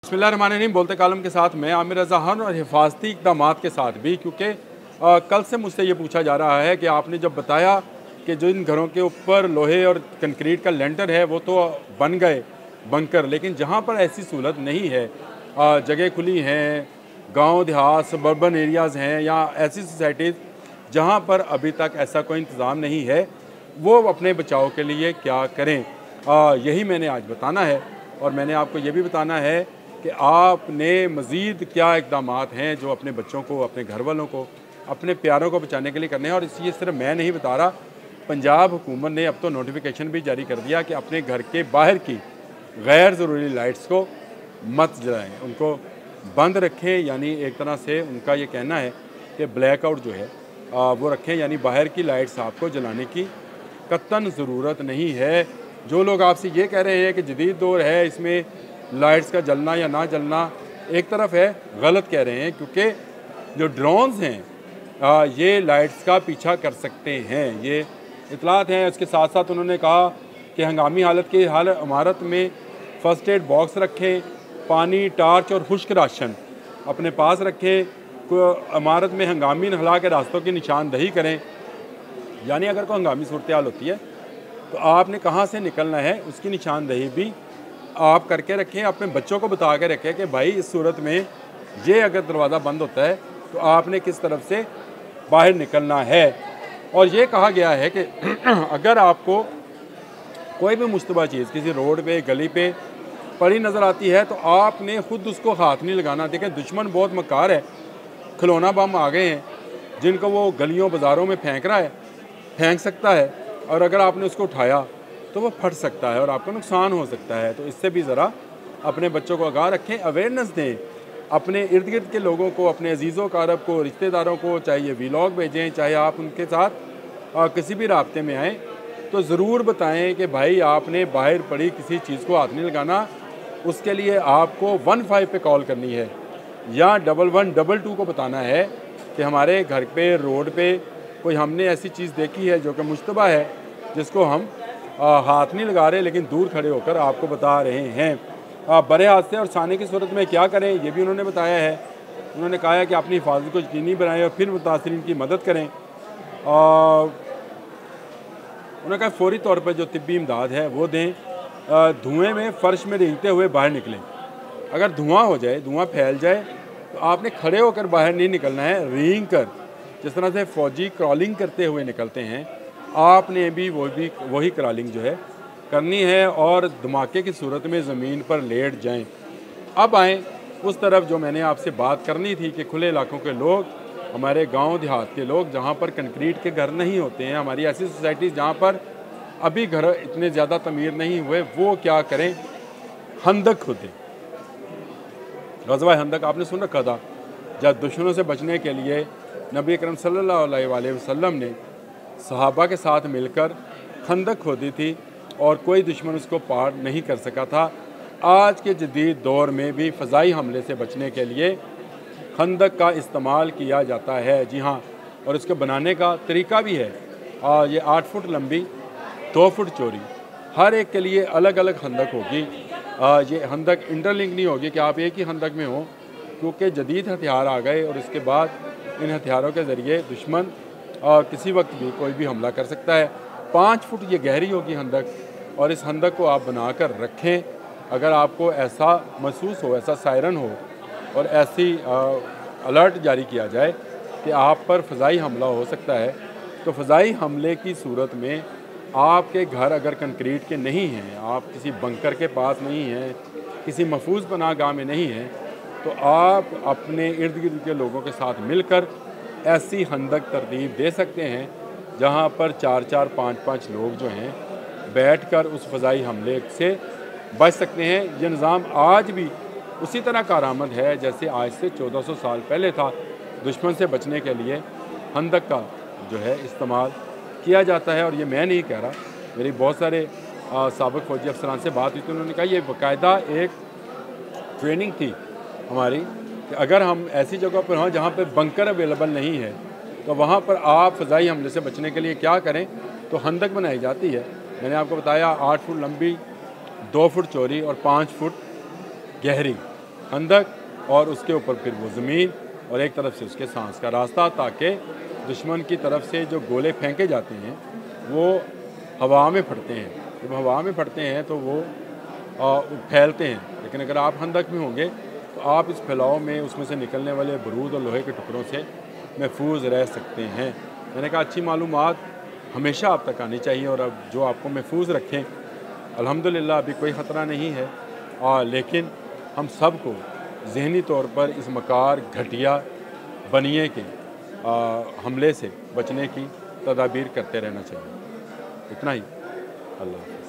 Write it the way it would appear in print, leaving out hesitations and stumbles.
बिस्मिल्लाहिर्रहमानिर्रहीम। बोलते कालम के साथ मैं आमिर रज़ा खान और हिफाजती इक़दाम के साथ भी, क्योंकि कल से मुझसे ये पूछा जा रहा है कि आपने जब बताया कि जिन घरों के ऊपर लोहे और कंक्रीट का लेंटर है वो तो बन गए बंकर, लेकिन जहाँ पर ऐसी सहूलत नहीं है, जगह खुली हैं, गांव देहात सबर्बन एरियाज़ हैं या ऐसी सोसाइटीज़ जहाँ पर अभी तक ऐसा कोई इंतज़ाम नहीं है, वो अपने बचाव के लिए क्या करें, यही मैंने आज बताना है। और मैंने आपको ये भी बताना है कि आपने मज़ीद क्या इक़दाम हैं जो अपने बच्चों को, अपने घर वालों को, अपने प्यारों को बचाने के लिए करने हैं। और इसलिए सिर्फ मैं नहीं बता रहा, पंजाब हुकूमत ने अब तो नोटिफिकेशन भी जारी कर दिया कि अपने घर के बाहर की गैर ज़रूरी लाइट्स को मत जलाएँ, उनको बंद रखें। यानी एक तरह से उनका ये कहना है कि ब्लैकआउट जो है वो रखें, यानी बाहर की लाइट्स आपको जलाने की कतन ज़रूरत नहीं है। जो लोग आपसे ये कह रहे हैं कि जदीद दौर है, इसमें लाइट्स का जलना या ना जलना एक तरफ है, गलत कह रहे हैं, क्योंकि जो ड्रोन्स हैं ये लाइट्स का पीछा कर सकते हैं, ये इतलात हैं। उसके साथ साथ उन्होंने कहा कि हंगामी हालत की इमारत में फ़र्स्ट एड बॉक्स रखें, पानी, टार्च और खुश्क राशन अपने पास रखें, इमारत में हंगामी नखला के रास्तों की निशानदही करें। यानी अगर कोई हंगामी सूरत हाल होती है तो आपने कहाँ से निकलना है उसकी निशानदही भी आप करके रखें, अपने बच्चों को बता के रखें कि भाई इस सूरत में ये अगर दरवाज़ा बंद होता है तो आपने किस तरफ से बाहर निकलना है। और ये कहा गया है कि अगर आपको कोई भी मुश्तबा चीज़ किसी रोड पे, गली पे पड़ी नज़र आती है तो आपने ख़ुद उसको हाथ नहीं लगाना। देखें, दुश्मन बहुत मकार है, खिलौना बम आ गए हैं जिनको वो गलियों बाज़ारों में फेंक रहा है, फेंक सकता है, और अगर आपने उसको उठाया तो वो फट सकता है और आपका नुकसान हो सकता है। तो इससे भी ज़रा अपने बच्चों को आगाह रखें, अवेयरनेस दें अपने इर्द गिर्द के लोगों को, अपने अजीज़ों कारब को, रिश्तेदारों को, चाहे ये वीलॉग भेजें, चाहे आप उनके साथ किसी भी राब्ते में आएँ तो ज़रूर बताएं कि भाई आपने बाहर पड़ी किसी चीज़ को हाथ नहीं लगाना। उसके लिए आपको 15 पे कॉल करनी है या 1122 को बताना है कि हमारे घर पे, रोड पे कोई हमने ऐसी चीज़ देखी है जो कि मुश्तबा है, जिसको हम हाथ नहीं लगा रहे लेकिन दूर खड़े होकर आपको बता रहे हैं। बड़े हादसे और साने की सूरत में क्या करें ये भी उन्होंने बताया है। उन्होंने कहा है कि अपनी हिफाजत को यकीनी बनाएं और फिर मुतासरीन की मदद करें। उन्होंने कहा फौरी तौर पर जो तिब्बी इमदाद है वो दें। धुएँ में फ़र्श में रेंगते हुए बाहर निकलें। अगर धुआँ हो जाए, धुआँ फैल जाए तो आपने खड़े होकर बाहर नहीं निकलना है, रेंग कर, जिस तरह से फ़ौजी क्रॉलिंग करते हुए निकलते हैं, आपने भी वही क्रॉलिंग जो है करनी है और धमाके की सूरत में ज़मीन पर लेट जाएं। अब आएँ उस तरफ जो मैंने आपसे बात करनी थी कि खुले इलाकों के लोग, हमारे गांव देहात के लोग जहां पर कंक्रीट के घर नहीं होते हैं, हमारी ऐसी सोसाइटीज़ जहां पर अभी घर इतने ज़्यादा तमीर नहीं हुए, वो क्या करें, हंदक खोदें। ग़ज़वा हंदक आपने सुन रखा था, जब दुश्मनों से बचने के लिए नबी अकरम सल्लल्लाहु अलैहि वसल्लम ने सहाबा के साथ मिलकर खंदक खोदी थी और कोई दुश्मन उसको पार नहीं कर सका था। आज के जदीद दौर में भी फ़ज़ाई हमले से बचने के लिए खंदक का इस्तेमाल किया जाता है। जी हाँ, और इसको बनाने का तरीका भी है। ये 8 फुट लंबी, 2 फुट चौड़ी, हर एक के लिए अलग अलग खंदक होगी। ये खंदक इंटरलिंक नहीं होगी कि आप एक ही खंदक में हो, क्योंकि जदीद हथियार आ गए और इसके बाद इन हथियारों के ज़रिए दुश्मन किसी वक्त भी कोई भी हमला कर सकता है। 5 फुट ये गहरी होगी खंदक, और इस खंदक को आप बना कर रखें। अगर आपको ऐसा महसूस हो, ऐसा सायरन हो और ऐसी अलर्ट जारी किया जाए कि आप पर फ़ज़ाई हमला हो सकता है, तो फ़ज़ाई हमले की सूरत में आपके घर अगर कंक्रीट के नहीं हैं, आप किसी बंकर के पास नहीं हैं, किसी महफूज पनाहगाह में नहीं हैं, तो आप अपने इर्द गिर्द के लोगों के साथ मिलकर ऐसी खंदक तरतीब दे सकते हैं जहां पर 4-4, 5-5 लोग जो हैं बैठकर उस फ़ज़ाई हमले से बच सकते हैं। ये निज़ाम आज भी उसी तरह कारआमद है जैसे आज से 1400 साल पहले था। दुश्मन से बचने के लिए खंदक का जो है इस्तेमाल किया जाता है। और ये मैं नहीं कह रहा, मेरी बहुत सारे साबिक़ फ़ौजी अफसरान से बात हुई थी, उन्होंने कहा ये बाकायदा एक ट्रेनिंग थी हमारी कि अगर हम ऐसी जगह पर हों जहाँ पर बंकर अवेलेबल नहीं है तो वहाँ पर आप फ़ज़ाई हमले से बचने के लिए क्या करें, तो खंदक बनाई जाती है। मैंने आपको बताया 8 फुट लंबी, 2 फुट चौड़ी और 5 फुट गहरी। खंदक और उसके ऊपर फिर वो ज़मीन और एक तरफ से उसके सांस का रास्ता, ताकि दुश्मन की तरफ से जो गोले फेंके जाते हैं वो हवा में फटते हैं। जब हवा में फटते हैं तो वो फैलते हैं, लेकिन अगर आप खंदक में होंगे तो आप इस फैलाव में उसमें से निकलने वाले बारूद और लोहे के टुकड़ों से महफूज रह सकते हैं। मैंने कहा अच्छी मालूमात हमेशा आप तक आनी चाहिए और अब जो आपको महफूज रखें। अल्हम्दुलिल्लाह अभी कोई ख़तरा नहीं है, लेकिन हम सब को ज़हनी तौर पर इस मकार घटिया बनिए के हमले से बचने की तदाबीर करते रहना चाहिए। इतना ही। अल्लाह।